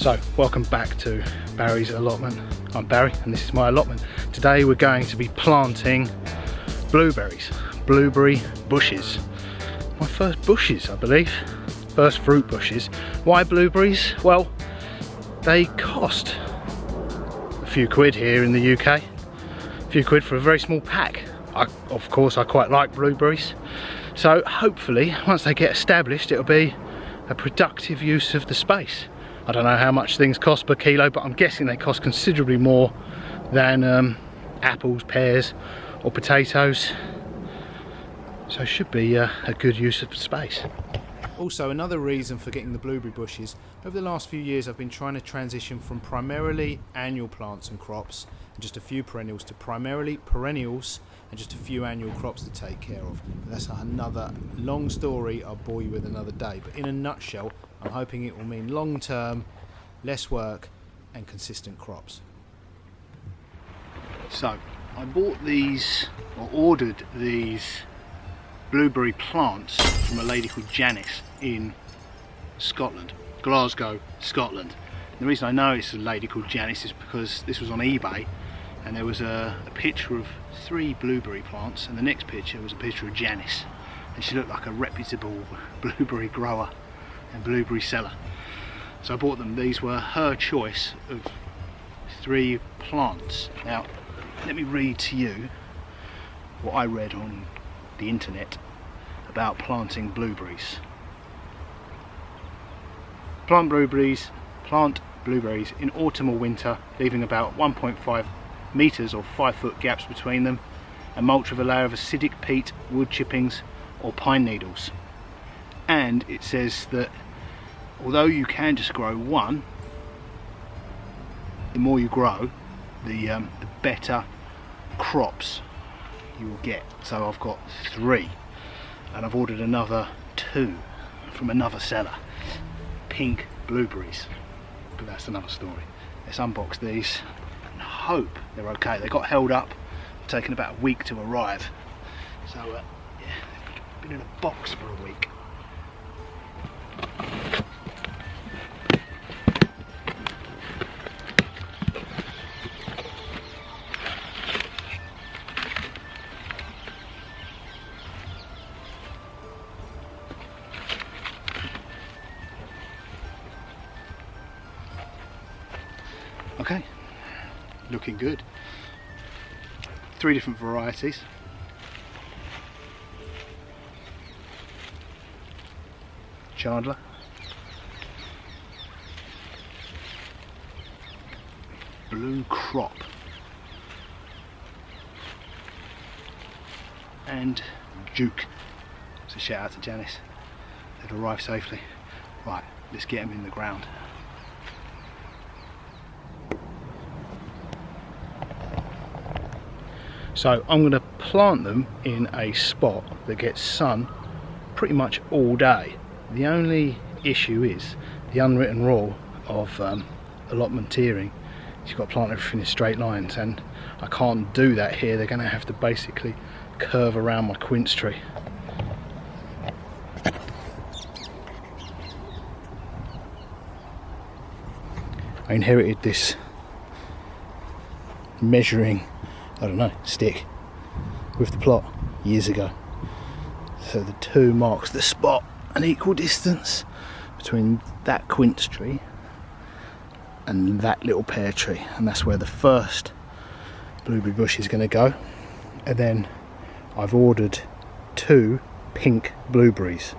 So, welcome back to Barry's allotment. I'm Barry and this is my allotment. Today we're going to be planting blueberries, blueberry bushes. My first bushes, I believe. First fruit bushes. Why blueberries? Well, they cost a few quid here in the UK. A few quid for a very small pack. Of course, I quite like blueberries. So hopefully, once they get established, it'll be a productive use of the space. I don't know how much things cost per kilo, but I'm guessing they cost considerably more than apples, pears or potatoes. So it should be a good use of space. Also, another reason for getting the blueberry bushes, over the last few years I've been trying to transition from primarily annual plants and crops and just a few perennials to primarily perennials and just a few annual crops to take care of. But that's another long story I'll bore you with another day. But in a nutshell, I'm hoping it will mean long term, less work and consistent crops. So I bought these, or ordered these blueberry plants from a lady called Janice in Scotland, Glasgow, Scotland. And the reason I know it's a lady called Janice is because this was on eBay and there was a picture of 3 blueberry plants and the next picture was a picture of Janice, and she looked like a reputable blueberry grower and blueberry seller. So I bought them. These were her choice of 3 plants. Now let me read to you what I read on the internet about planting blueberries. Plant blueberries in autumn or winter, leaving about 1.5 metres or 5-foot gaps between them, and mulch with a layer of acidic peat, wood chippings or pine needles. And it says that although you can just grow one, the more you grow, the better crops you will get. So I've got 3 and I've ordered another 2 from another seller. Pink blueberries, but that's another story. Let's unbox these and hope they're okay. They got held up, taken about a week to arrive. So yeah, they've been in a box for a week. Okay, looking good. 3 different varieties. Chandler, Blue Crop, and Duke. So shout out to Janice. They've arrived safely. Right, let's get them in the ground. So I'm going to plant them in a spot that gets sun pretty much all day. The only issue is the unwritten rule of allotmenteering. You've got to plant everything in straight lines, and I can't do that here. They're going to have to basically curve around my quince tree. I inherited this measuring, I don't know, stick with the plot years ago. So the 2 marks the spot, an equal distance between that quince tree and that little pear tree, and that's where the first blueberry bush is going to go. And then I've ordered 2 pink blueberries.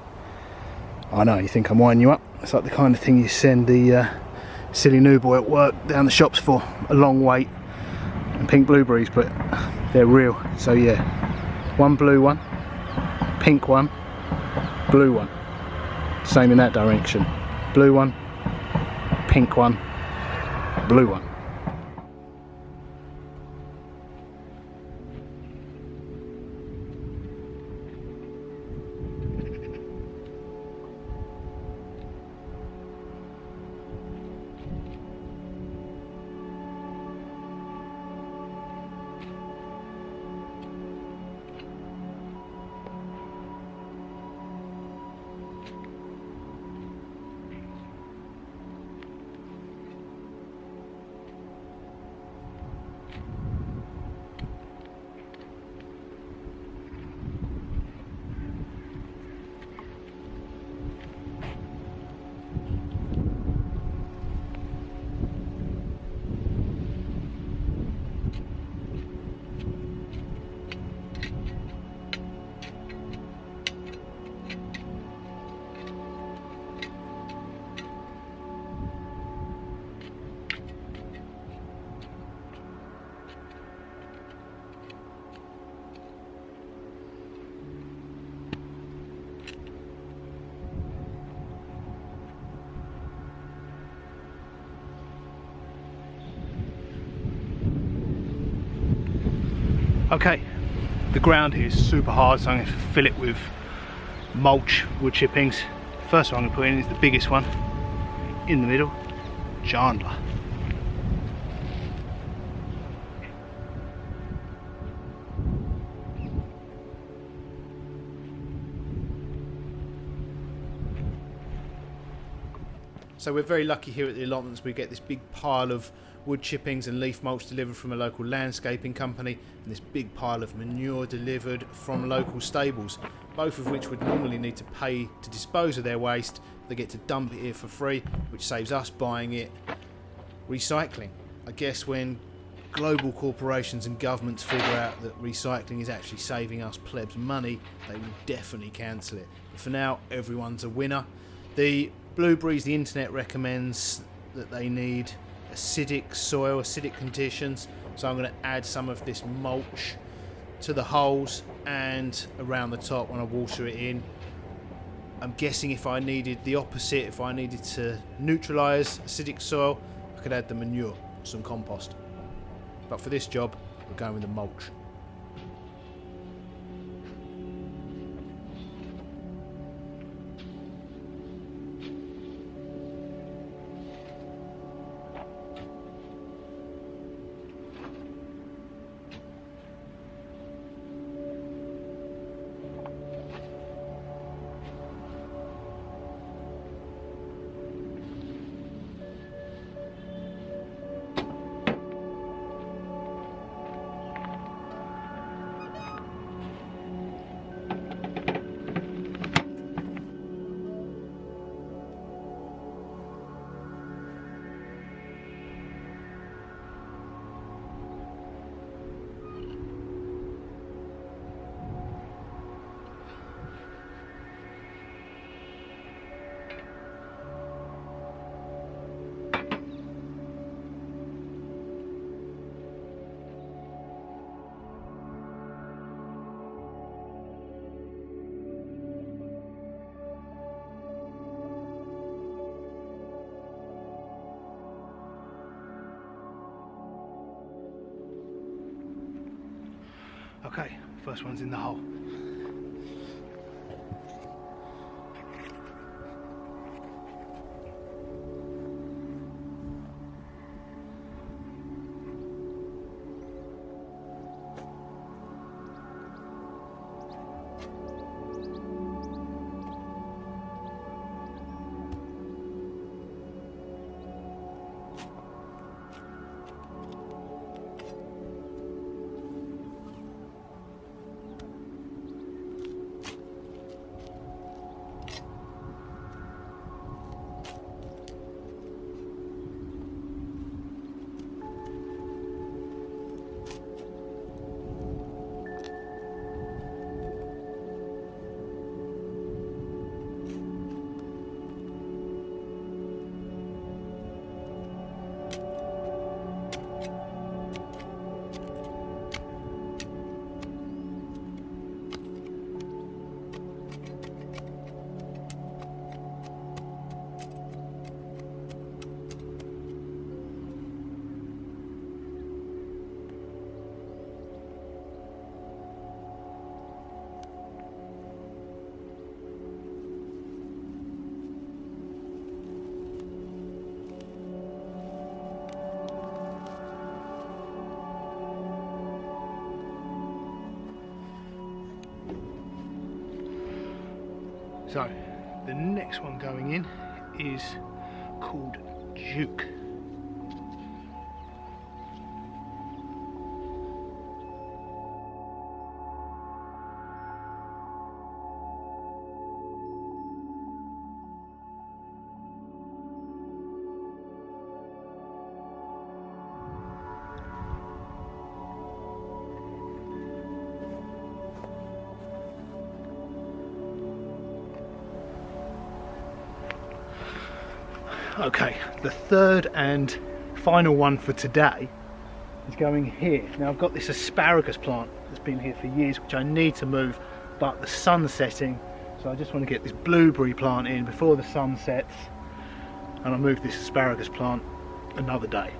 I know, you think I'm winding you up. It's like the kind of thing you send the silly new boy at work down the shops for, a long wait. And pink blueberries, but they're real. So yeah, 1 blue one, pink one, blue one. Same in that direction. Blue one, pink one, blue one. Okay, the ground here is super hard, so I'm going to fill it with mulch, wood chippings. First one I'm going to put in is the biggest one in the middle, Chandler. So we're very lucky here at the allotments. We get this big pile of wood chippings and leaf mulch delivered from a local landscaping company, and this big pile of manure delivered from local stables, both of which would normally need to pay to dispose of their waste. They get to dump it here for free, which saves us buying it. Recycling. I guess when global corporations and governments figure out that recycling is actually saving us plebs money, they will definitely cancel it. But for now, everyone's a winner. The blueberries, the internet recommends that they need acidic soil, acidic conditions, so I'm going to add some of this mulch to the holes and around the top when I water it in. I'm guessing if I needed the opposite, if I needed to neutralise acidic soil, I could add the manure, some compost. But for this job, we're going with the mulch. Okay, first one's in the hole. So the next one going in is called Duke. Okay, the third and final one for today is going here. Now I've got this asparagus plant that's been here for years, which I need to move, but the sun's setting, so I just want to get this blueberry plant in before the sun sets, and I'll move this asparagus plant another day.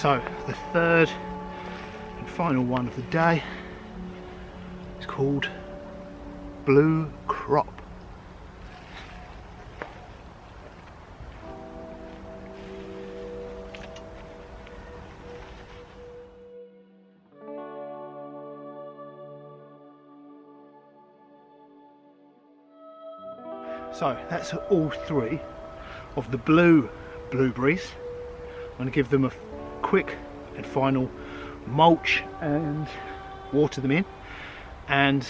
So the third and final one of the day is called Blue Crop. So that's all three of the blue blueberries. I'm going to give them a quick and final mulch and water them in, and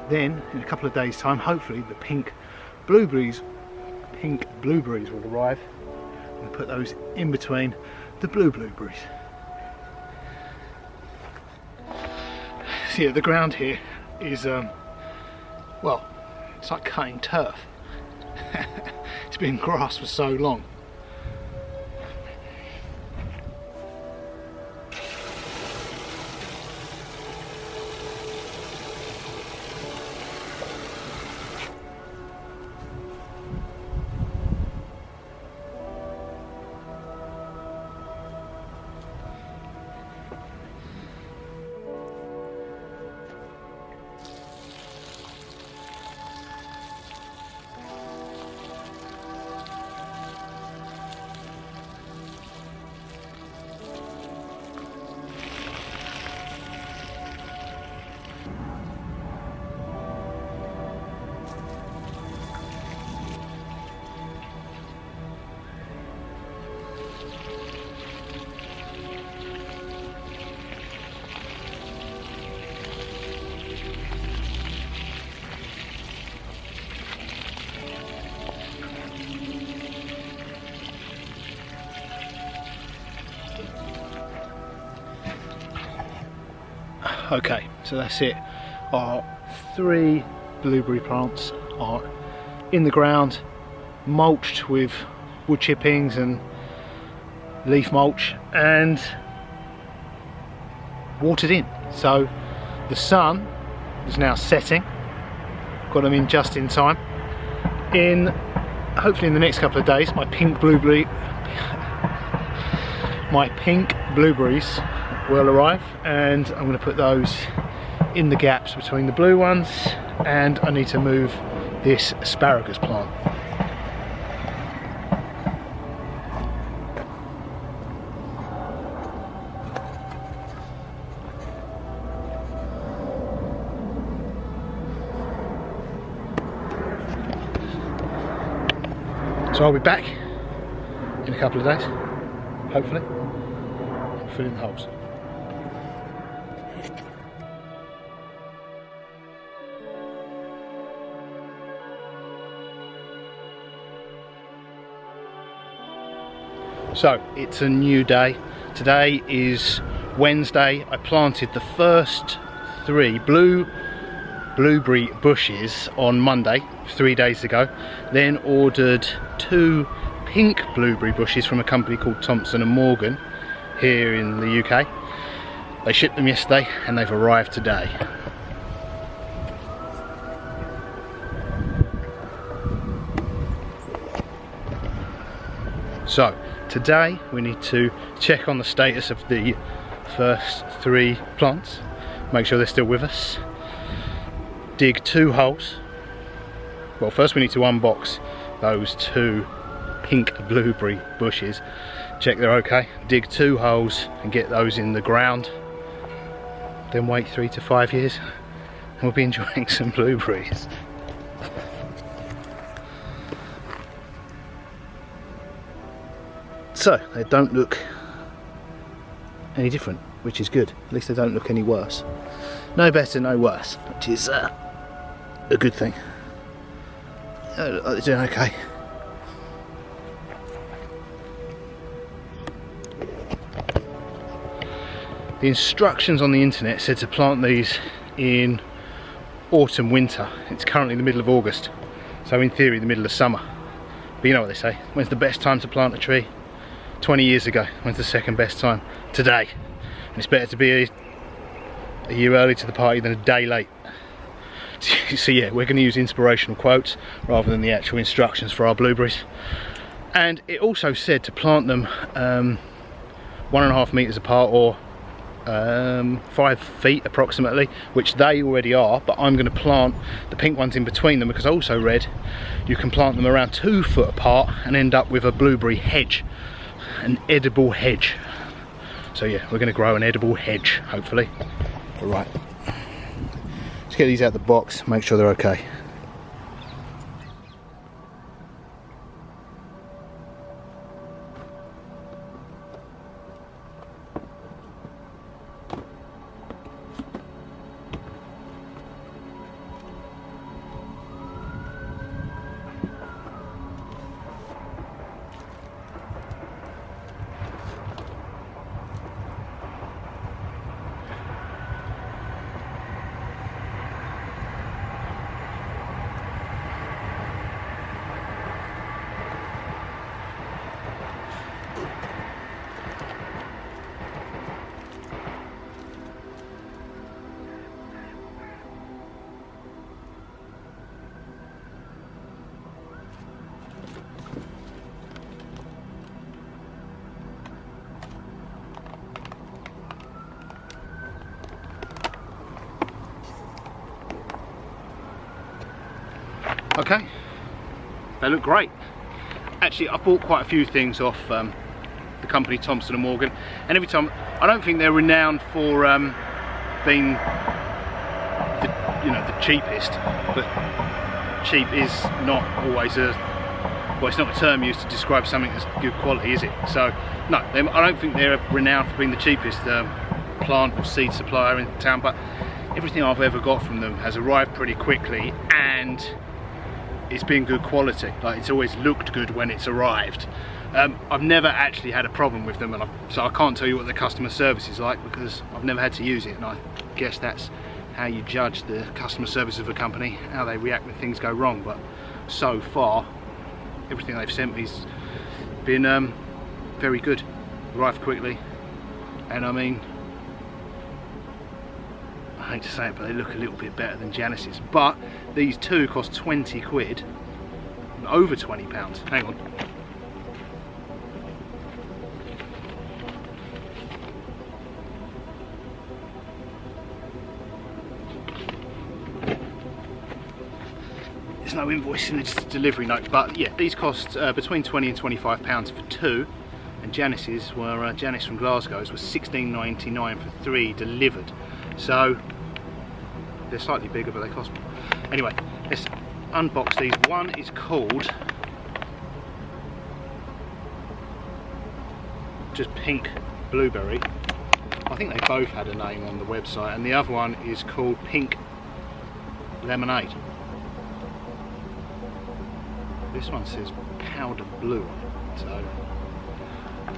then in a couple of days time hopefully the pink blueberries will arrive. I'm going to put those in between the blue blueberries. So yeah, the ground here is well, it's like cutting turf. It's been grass for so long. Okay, so that's it. Our three blueberry plants are in the ground, mulched with wood chippings and leaf mulch, and watered in. So the sun is now setting. Got them in just in time. Hopefully in the next couple of days, my pink blueberries will arrive, and I'm going to put those in the gaps between the blue ones, and I need to move this asparagus plant. So I'll be back in a couple of days, hopefully, filling the holes. So it's a new day. Today is Wednesday. I planted the first three blueberry bushes on Monday, 3 days ago. Then ordered 2 pink blueberry bushes from a company called Thompson & Morgan here in the UK. They shipped them yesterday and they've arrived today. So today we need to check on the status of the first 3 plants, make sure they're still with us, dig 2 holes. Well, first we need to unbox those 2 pink blueberry bushes, check they're okay, dig 2 holes and get those in the ground, then wait 3 to 5 years and we'll be enjoying some blueberries. So they don't look any different, which is good. At least they don't look any worse. No better, no worse, which is a good thing. They're doing okay. The instructions on the internet said to plant these in autumn, winter. It's currently the middle of August, so in theory the middle of summer. But you know what they say, when's the best time to plant a tree? 20 years ago. When's the second best time? Today. And it's better to be a year early to the party than a day late. So yeah, we're going to use inspirational quotes rather than the actual instructions for our blueberries. And it also said to plant them 1.5 meters apart, or 5 feet approximately, which they already are, but I'm going to plant the pink ones in between them, because I also read you can plant them around 2 foot apart and end up with a blueberry hedge, an edible hedge. So yeah, we're going to grow an edible hedge, hopefully. All right, let's get these out of the box, make sure they're okay. Okay, they look great. Actually, I've bought quite a few things off the company Thompson & Morgan, and every time, I don't think they're renowned for being the cheapest, but cheap is not always well, it's not a term used to describe something that's good quality, is it? So no, I don't think they're renowned for being the cheapest plant or seed supplier in town, but everything I've ever got from them has arrived pretty quickly, and it's been good quality. Like, it's always looked good when it's arrived. I've never actually had a problem with them, and so I can't tell you what the customer service is like, because I've never had to use it, and I guess that's how you judge the customer service of a company, how they react when things go wrong. But so far, everything they've sent me's been very good, arrived quickly, and I mean, I hate to say it, but they look a little bit better than Janice's. But these two cost 20 quid, over £20. Hang on. There's no invoice in the delivery note, but yeah, these cost between £20 and £25 for 2, and Janice's were, Janice from Glasgow's was £16.99 for 3 delivered. So they're slightly bigger, but they cost more. Anyway, let's unbox these. One is called just Pink Blueberry. I think they both had a name on the website, and the other one is called Pink Lemonade. This one says Powder Blue, so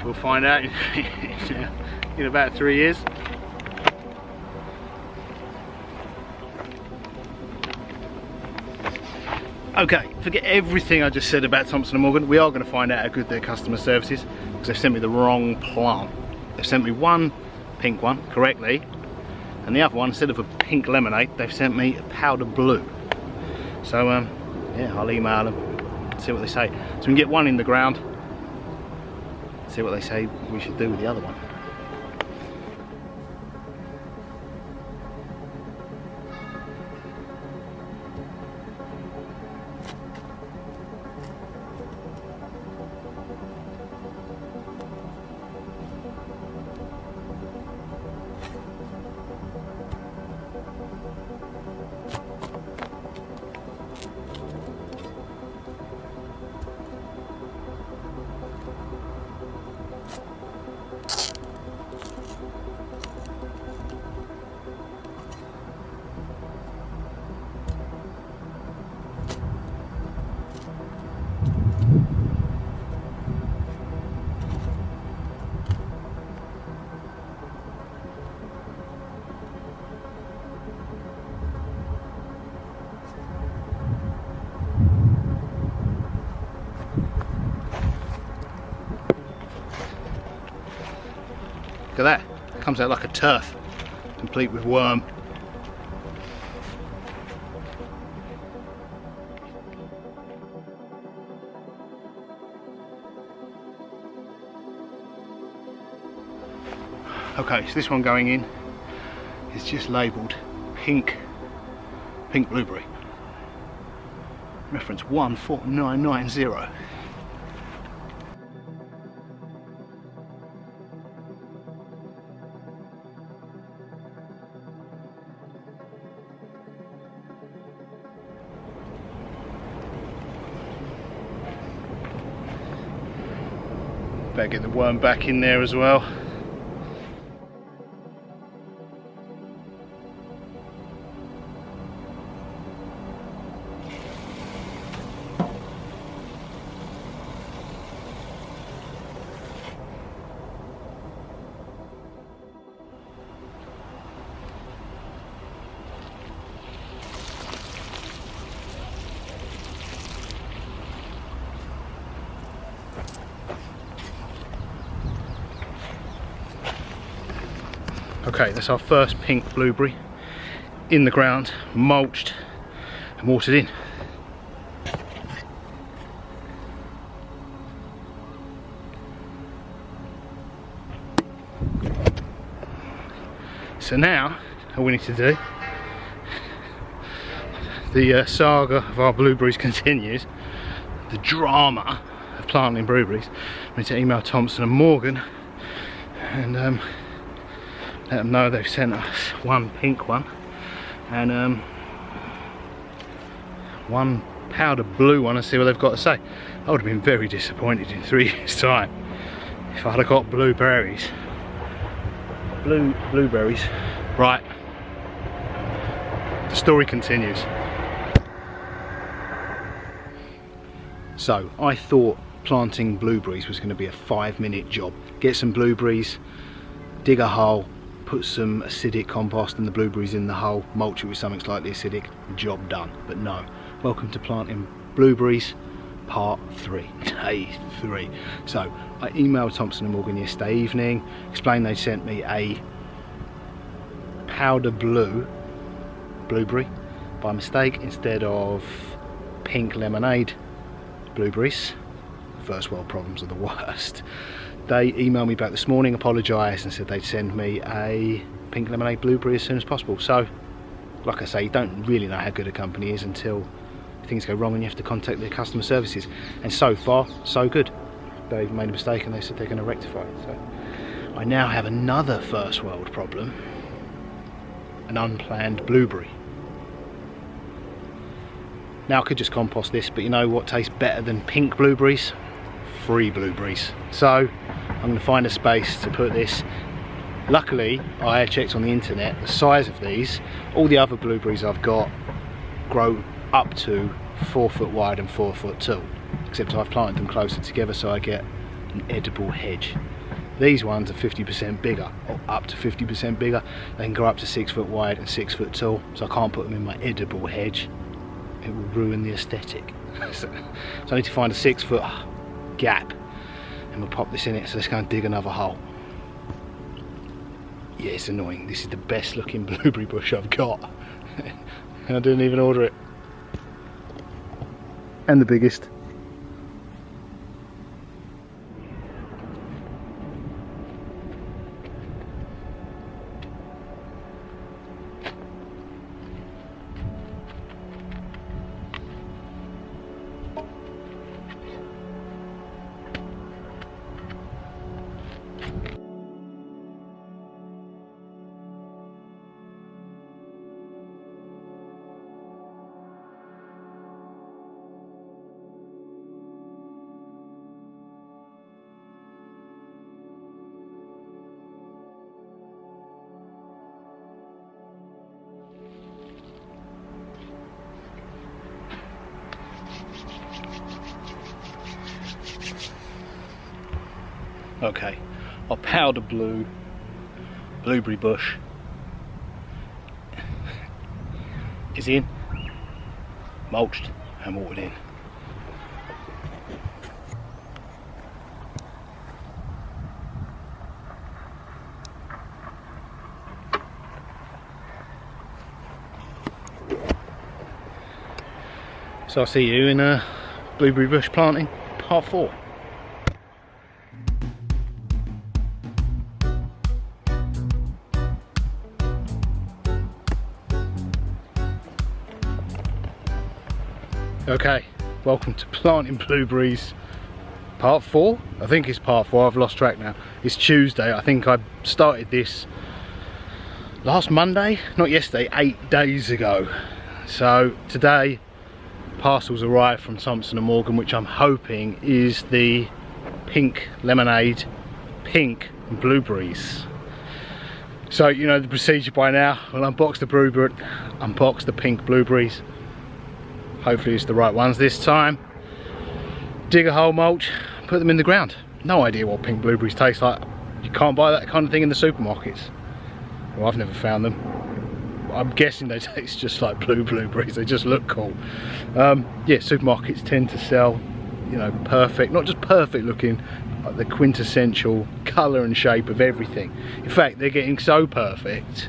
we'll find out in about 3 years. Okay, forget everything I just said about Thompson & Morgan. We are going to find out how good their customer service is, because they've sent me the wrong plant. They've sent me one pink one correctly, and the other one, instead of a pink lemonade, they've sent me a powder blue. So yeah, I'll email them, see what they say. So we can get one in the ground, see what they say we should do with the other one. Look at that, comes out like a turf, complete with worm. Okay, so this one going in is just labelled pink blueberry. Reference 14990. Better get the worm back in there as well. Okay, that's our first pink blueberry in the ground, mulched and watered in. So now, all we need to do, the saga of our blueberries continues, the drama of planting blueberries. We need to email Thompson and Morgan and let them know they've sent us one pink one and one powder blue one and see what they've got to say. I would have been very disappointed in 3 years' time if I'd have got blueberries. Blueberries. Right. The story continues. So I thought planting blueberries was going to be a 5-minute job. Get some blueberries, dig a hole, put some acidic compost and the blueberries in the hole, mulch it with something slightly acidic, job done. But no, welcome to planting blueberries part 3, day 3. So I emailed Thompson and Morgan yesterday evening, explained they sent me a powder blue blueberry by mistake instead of pink lemonade blueberries. First world problems are the worst. They emailed me back this morning, apologised and said they'd send me a pink lemonade blueberry as soon as possible. So, like I say, you don't really know how good a company is until things go wrong and you have to contact their customer services. And so far, so good. They've made a mistake and they said they're going to rectify it. So, I now have another first world problem. An unplanned blueberry. Now I could just compost this, but you know what tastes better than pink blueberries? Free blueberries. So I'm going to find a space to put this. Luckily I checked on the internet, the size of these, all the other blueberries I've got grow up to 4 foot wide and 4 foot tall, except I've planted them closer together so I get an edible hedge. These ones are 50% bigger, or up to 50% bigger. They can grow up to 6 foot wide and 6 foot tall, so I can't put them in my edible hedge. It will ruin the aesthetic. So I need to find a 6 foot gap and we'll pop this in it. So let's go and dig another hole. Yeah, it's annoying. This is the best looking blueberry bush I've got. And I didn't even order it. And the biggest. Okay, our powder blue blueberry bush is in, mulched and watered in. So I'll see you in a blueberry bush planting part 4. Okay, welcome to planting blueberries part 4. I think it's part 4, I've lost track now. It's Tuesday. I think I started this last Monday, not yesterday, 8 days ago. So today parcels arrived from Thompson & Morgan, which I'm hoping is the pink lemonade, pink blueberries. So you know the procedure by now. We'll unbox the pink blueberries. Hopefully it's the right ones this time. Dig a hole, mulch, put them in the ground. No idea what pink blueberries taste like. You can't buy that kind of thing in the supermarkets. Well, I've never found them. I'm guessing they taste just like blue blueberries. They just look cool. Yeah, supermarkets tend to sell, you know, perfect, not just perfect looking, like the quintessential colour and shape of everything. In fact, they're getting so perfect,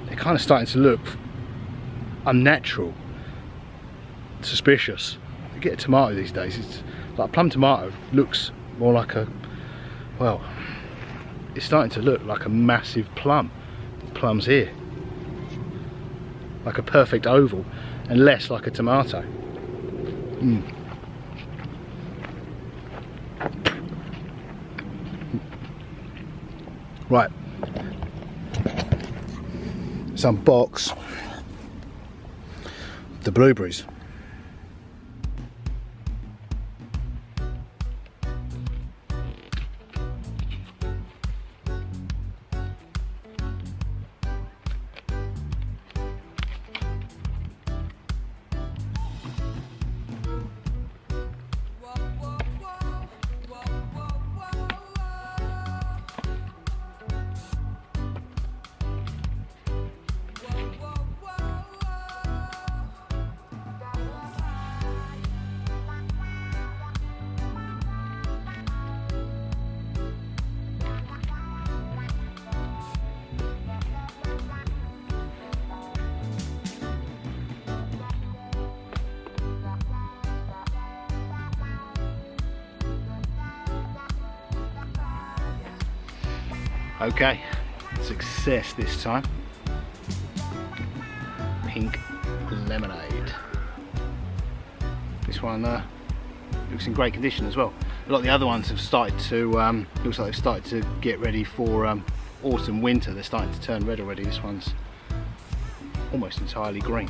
they're kind of starting to look unnatural, suspicious. You get a tomato these days, it's like a plum tomato looks more like a, well, it's starting to look like a massive plum. Plums here, like a perfect oval, and less like a tomato. Right, let's unbox the blueberries. Okay, success this time. Pink lemonade. This one looks in great condition as well. A lot of the other ones have started to, looks like they've started to get ready for autumn, winter. They're starting to turn red already. This one's almost entirely green.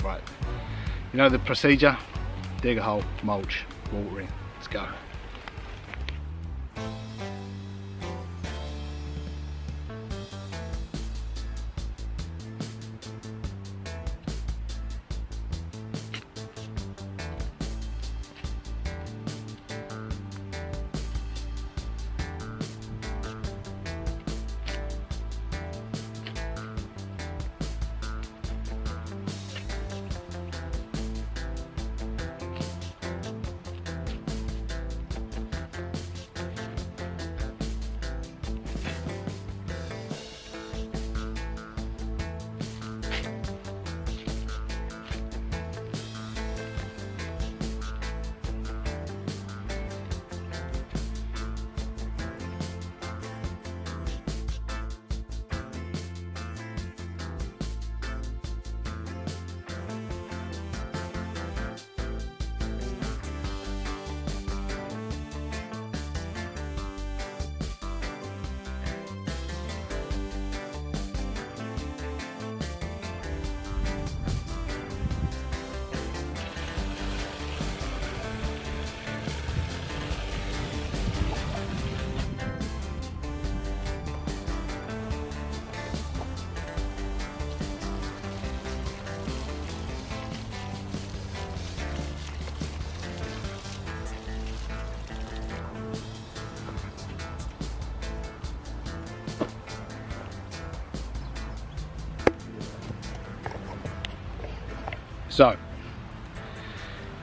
Right, you know the procedure. Dig a hole, mulch, watering. Let's go. So,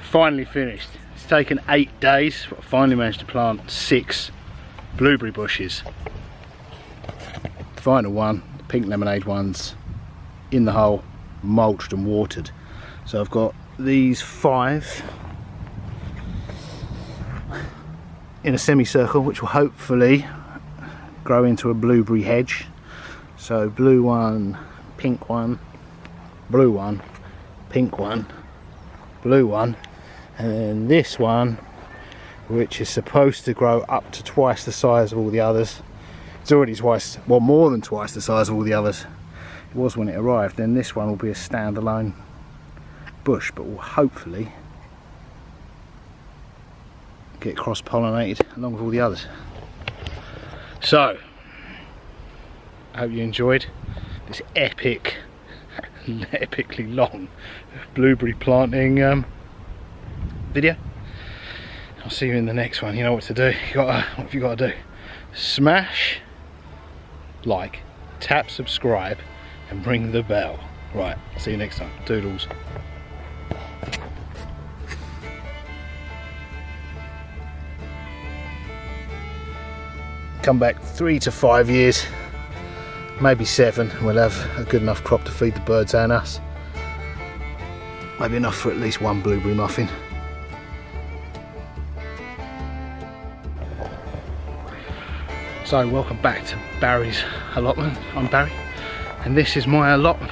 finally finished. It's taken 8 days, but I finally managed to plant 6 blueberry bushes. The final one, the pink lemonade ones, in the hole, mulched and watered. So I've got these 5 in a semicircle, which will hopefully grow into a blueberry hedge. So blue one, pink one, blue one, pink one, blue one, and then this one, which is supposed to grow up to twice the size of all the others. It's already twice, well, more than twice the size of all the others. It was when it arrived. Then this one will be a standalone bush, but will hopefully get cross-pollinated along with all the others. So, I hope you enjoyed this epically long blueberry planting video. I'll see you in the next one. You know what to do. What have you got to do? Smash like, tap subscribe, and ring the bell. Right, see you next time. Doodles. Come back 3 to 5 years, maybe 7, we'll have a good enough crop to feed the birds and us. Maybe enough for at least one blueberry muffin. So welcome back to Barry's allotment. I'm Barry, and this is my allotment.